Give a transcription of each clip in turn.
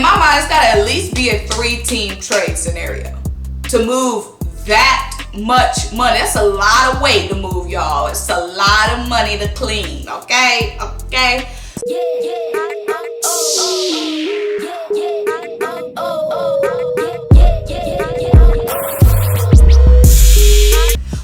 in my mind, it's got to at least be a 3-team trade scenario to move that much money. That's a lot of weight to move, y'all. It's a lot of money to clean, okay? Okay?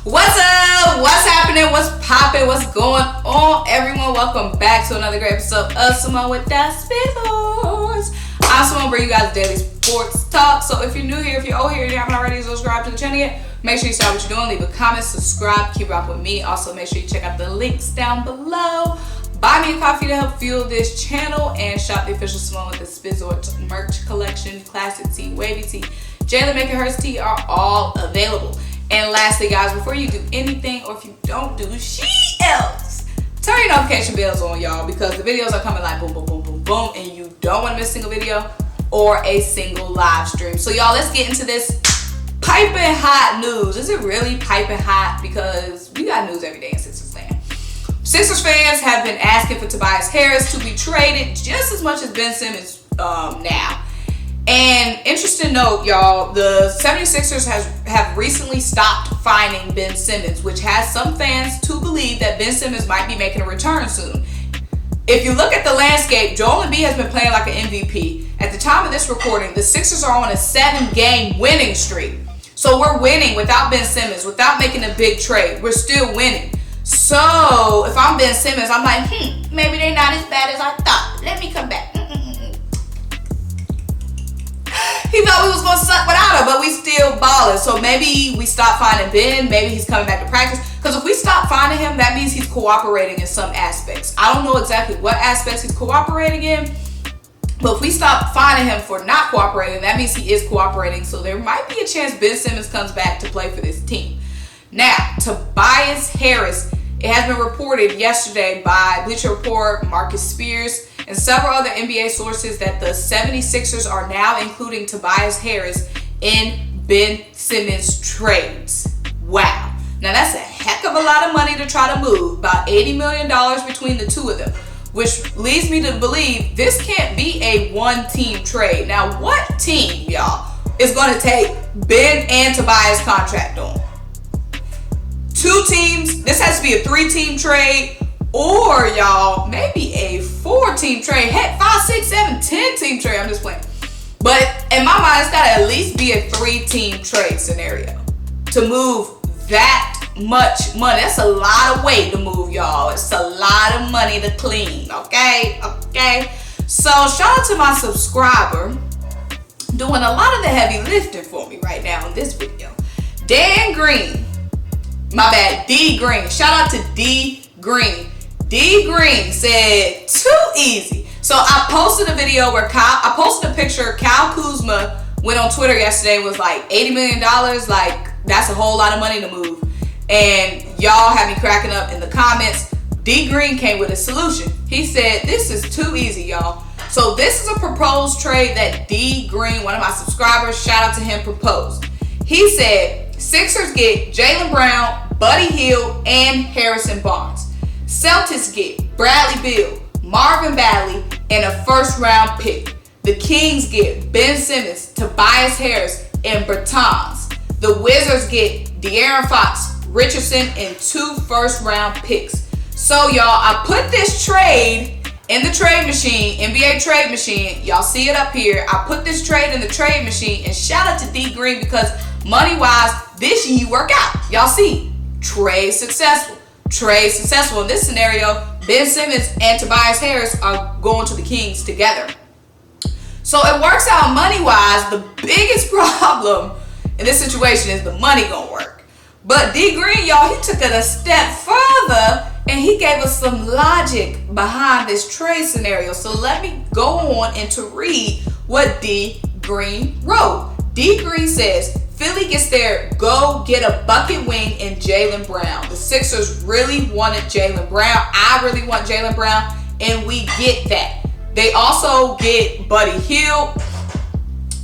What's up? What's happening? What's popping? What's going on, everyone? Welcome back to another great episode of Symone with the Sports. I'm Symone, bring you guys daily sports talk. So if you're new here, if you're old here and you haven't already subscribed to the channel yet, make sure you start what you're doing. Leave a comment, subscribe, keep up with me. Also, make sure you check out the links down below. Buy me a coffee to help fuel this channel and shop the official Symone with the Sports merch collection. Classic tee, wavy tee, Jaylen making hers tee are all available. And lastly, guys, before you do anything, or if you don't do shit else, turn your notification bells on, y'all, because the videos are coming like boom, boom, boom, boom, boom, and you don't want to miss a single video or a single live stream. So, y'all, let's get into this piping hot news. Is it really piping hot? Because we got news every day in Sixers land. Sixers fans have been asking for Tobias Harris to be traded just as much as Ben Simmons now. And interesting note, y'all, the 76ers have recently stopped fining Ben Simmons, which has some fans to believe that Ben Simmons might be making a return soon. If you look at the landscape, Joel Embiid has been playing like an MVP. At the time of this recording, the Sixers are on a 7-game winning streak. So we're winning without Ben Simmons, without making a big trade. We're still winning. So if I'm Ben Simmons, I'm like, maybe they're not as bad as I thought. Let me come back. He thought we was going to suck without him, but we still balling. So maybe we stop finding Ben. Maybe he's coming back to practice. Because if we stop finding him, that means he's cooperating in some aspects. I don't know exactly what aspects he's cooperating in. But if we stop finding him for not cooperating, that means he is cooperating. So there might be a chance Ben Simmons comes back to play for this team. Now, Tobias Harris. It has been reported yesterday by Bleacher Report, Marcus Spears, and several other NBA sources that the 76ers are now including Tobias Harris in Ben Simmons trades. Wow. Now that's a heck of a lot of money to try to move, about $80 million between the two of them, which leads me to believe this can't be a one-team trade. Now, what team, y'all, is going to take Ben and Tobias' contract on? 2 teams? This has to be a 3-team trade, or y'all, maybe a 4-team trade. Heck, 5, 6, 7, 10-team trade. I'm just playing. But in my mind, it's got to at least be a 3-team trade scenario to move that much money. That's a lot of weight to move, y'all. It's a lot of money to clean. Okay? Okay? So shout out to my subscriber doing a lot of the heavy lifting for me right now in this video. Dan Green. My bad, D Green. Shout out to D Green. D Green said, too easy. So I posted a video where I posted a picture. Kyle Kuzma went on Twitter yesterday and was like, $80 million, like, that's a whole lot of money to move. And y'all had me cracking up in the comments. D Green came with a solution. He said, this is too easy, y'all. So this is a proposed trade that D Green, one of my subscribers, shout out to him, proposed. He said, Sixers get Jaylen Brown, Buddy Hield, and Harrison Barnes. Celtics get Bradley Beal, Marvin Bagley, and a first-round pick. The Kings get Ben Simmons, Tobias Harris, and Bertans. The Wizards get De'Aaron Fox, Richardson, and 2 first-round picks. So, y'all, I put this trade in the trade machine, NBA trade machine. Y'all see it up here. I put this trade in the trade machine, and shout out to D Green because money-wise, this year work out. Y'all see, trade successful. Trade successful. In this scenario, Ben Simmons and Tobias Harris are going to the Kings together. So it works out money-wise. The biggest problem in this situation is the money gonna work. But D Green, y'all, he took it a step further and he gave us some logic behind this trade scenario. So let me go on and to read what D Green wrote. D Green says, Philly gets their go get a bucket wing in Jaylen Brown. The Sixers really wanted Jaylen Brown. I really want Jaylen Brown, and we get that. They also get Buddy Hield,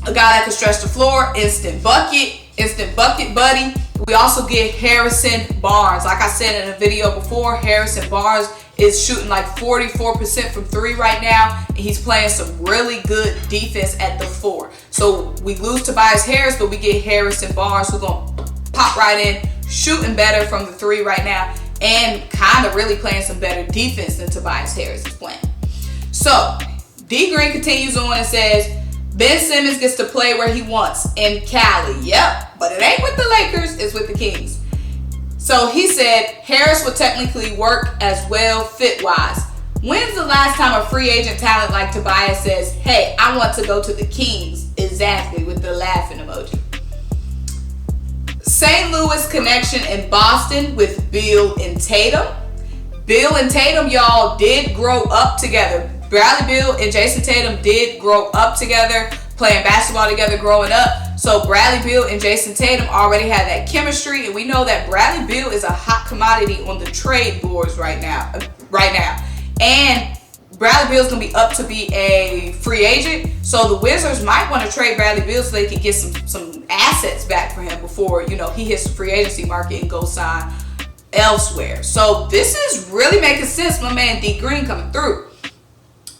a guy that can stretch the floor, instant bucket, instant bucket buddy. We also get Harrison Barnes. Like I said in a video before, Harrison Barnes is shooting like 44% from 3 right now, and he's playing some really good defense at the 4. So we lose Tobias Harris, but we get Harrison Barnes, who's gonna pop right in, shooting better from the 3 right now, and kind of really playing some better defense than Tobias Harris is playing. So D Green continues on and says, Ben Simmons gets to play where he wants in Cali. Yep, but it ain't with the Lakers, it's with the Kings. So he said Harris would technically work as well fit-wise. When's the last time a free agent talent like Tobias says, hey, I want to go to the Kings? Exactly, with the laughing emoji. St. Louis connection in Boston with Beal and Tatum. Beal and Tatum, y'all, did grow up together. Bradley Beal and Jason Tatum did grow up together, playing basketball together growing up. So Bradley Beal and Jason Tatum already had that chemistry, and we know that Bradley Beal is a hot commodity on the trade boards right now. And Bradley Beal's gonna be up to be a free agent, so the Wizards might want to trade Bradley Beal so they can get some assets back for him before, you know, he hits the free agency market and goes sign elsewhere. So this is really making sense. My man D Green coming through.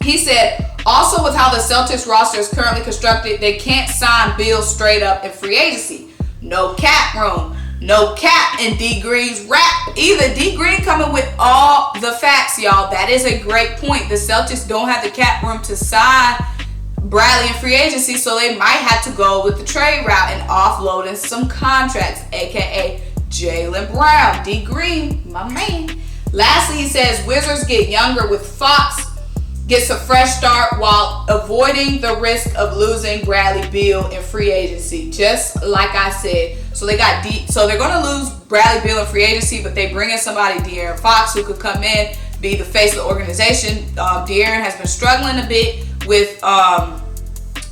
He said, also with how the Celtics roster is currently constructed, they can't sign Beal straight up in free agency. No cap room. No cap in D Green's rap either. D Green coming with all the facts, y'all. That is a great point. The Celtics don't have the cap room to sign Bradley in free agency, so they might have to go with the trade route and offloading some contracts, aka Jaylen Brown. D Green, my man. Lastly, he says Wizards get younger with Fox, gets a fresh start while avoiding the risk of losing Bradley Beal in free agency. Just like I said. So they got so they're going to lose Bradley Beal in free agency, but they bring in somebody, De'Aaron Fox, who could come in, be the face of the organization. De'Aaron has been struggling a bit with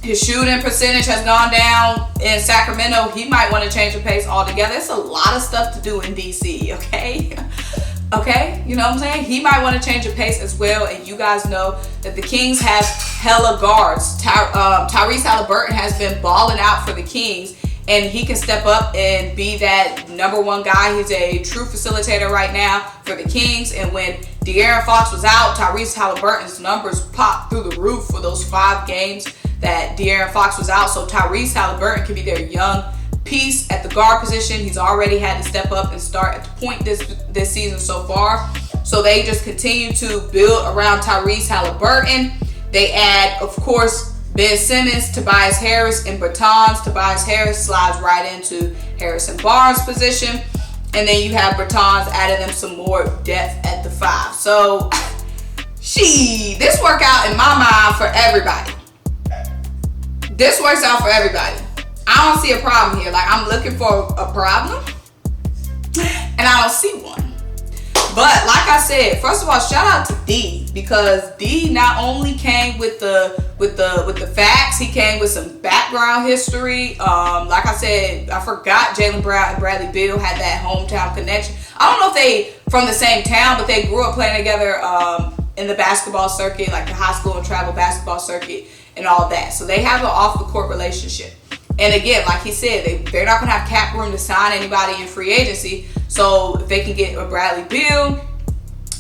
his shooting percentage has gone down in Sacramento. He might want to change the pace altogether. It's a lot of stuff to do in DC, okay? Okay, you know what I'm saying? He might want to change the pace as well, and you guys know that the Kings have hella guards. TYRESE HALIBURTON has been balling out for the Kings, and he can step up and be that #1 guy. He's a true facilitator right now for the Kings, and when De'Aaron Fox was out, TYRESE HALIBURTON's numbers popped through the roof for those 5 games that De'Aaron Fox was out. So TYRESE HALIBURTON can be their young piece at the guard position. He's already had to step up and start at the point this season so far. So they just continue to build around TYRESE HALIBURTON. They add, of course, Ben Simmons, Tobias Harris, and Bertans. Tobias Harris slides right into Harrison Barnes' position. And then you have Bertans adding them some more depth at the 5. So, this work out in my mind for everybody. This works out for everybody. I don't see a problem here. Like, I'm looking for a problem, and I don't see one. But like I said, first of all, shout out to D, because D not only came with the facts, he came with some background history. Like I said, I forgot Jaylen Brown and Bradley Beal had that hometown connection. I don't know if they from the same town, but they grew up playing together in the basketball circuit, like the high school and travel basketball circuit and all that. So they have an off the court relationship. And again, like he said, they're not going to have cap room to sign anybody in free agency. So if they can get a Bradley Beal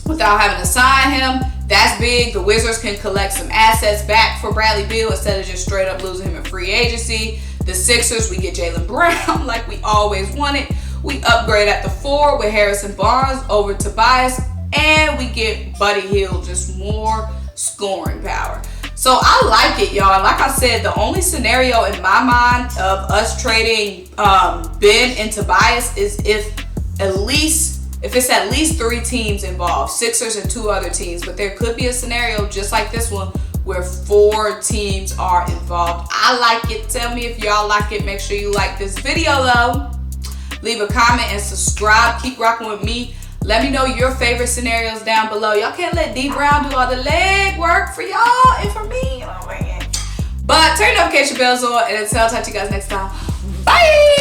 without having to sign him, that's big. The Wizards can collect some assets back for Bradley Beal instead of just straight up losing him in free agency. The Sixers, we get Jaylen Brown like we always wanted. We upgrade at the 4 with Harrison Barnes over Tobias. And we get Buddy Hield, just more scoring power. So I like it, y'all. Like I said, the only scenario in my mind of us trading Ben and Tobias is if it's at least 3 teams involved, Sixers and 2 other teams. But there could be a scenario just like this one where 4 teams are involved. I like it. Tell me if y'all like it. Make sure you like this video though. Leave a comment and subscribe. Keep rocking with me. Let me know your favorite scenarios down below. Y'all can't let D Brown do all the leg work for y'all and for me. You know what I'm saying? But turn notification bells on, and until I'll talk to you guys next time. Bye!